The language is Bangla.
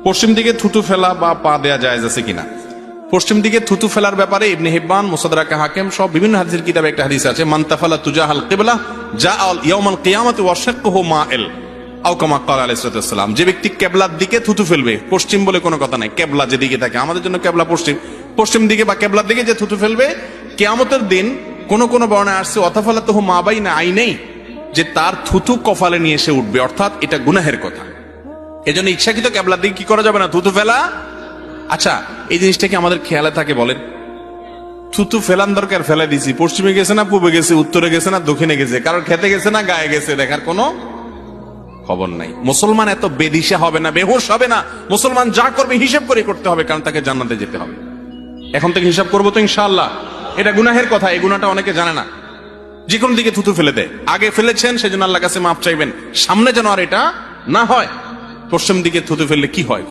পশ্চিম দিকে থুতু ফেলা বা পা দেয়া জায়েজ আছে কিনা? পশ্চিম দিকে থুতু ফেলার ব্যাপারে ইবনে হিব্বান, মুসাদরাকে হাকিম সব বিভিন্ন হাদিসের কিতাবে একটা হাদিস আছে, মান তাফালা তুজাহাল কিবলা জাআল ইয়াউমাল কিয়ামাতি ওয়া শাক্কুহু মাইল আও কামা ক্বালা আলাইহিস সালাম। যে ব্যক্তি কিবলার দিকে থুতু ফেলবে, পশ্চিম বলে কোনো কথা নাই, কিবলা যেদিকে থাকে, আমাদের জন্য কিবলা পশ্চিম, পশ্চিম দিকে বা কিবলার দিকে যে থুতু ফেলবে, কিয়ামতের দিন কোন কোন বর্ণনায় আসছে অতাফালাতুহু মা বাইনা আইনাই, যে তার থুতু কপালে নিয়ে এসে উঠবে, অর্থাৎ এটা গুনাহের কথা। এজন্য ইচ্ছাকৃত কিবলার দিকে কি করা যাবে না, থুতু ফেলা। আচ্ছা, এই জিনিসটা কি আমাদের খেয়ালে থাকে বলেন? থুতু ফেলান দরকার, ফেলে দিছি, পশ্চিমে গেছে না পূবে গেছে, উত্তরে গেছে না দক্ষিণে গেছে, কারোর খেতে গেছে না গায়ে গেছে, দেখার কোনো খবর নাই। মুসলমান এত বেদিশা হবে না, বেহুশ হবে না। মুসলমান যা করবে হিসাব করে করতে হবে, কারণ তাকে জান্নাতে যেতে হবে। এখন থেকে হিসাব করবো তো ইনশাআল্লাহ। এটা গুনাহের কথা, এই গুনাহটা অনেকে জানে না। যে কোনো দিকে থুতু ফেলে দেয়, আগে ফেলেছেন সেজন্য আল্লাহর কাছে মাফ চাইবেন, সামনে যেন আর এটা না হয়। পশ্চিম দিকে থুতু ফেললে কি হয়?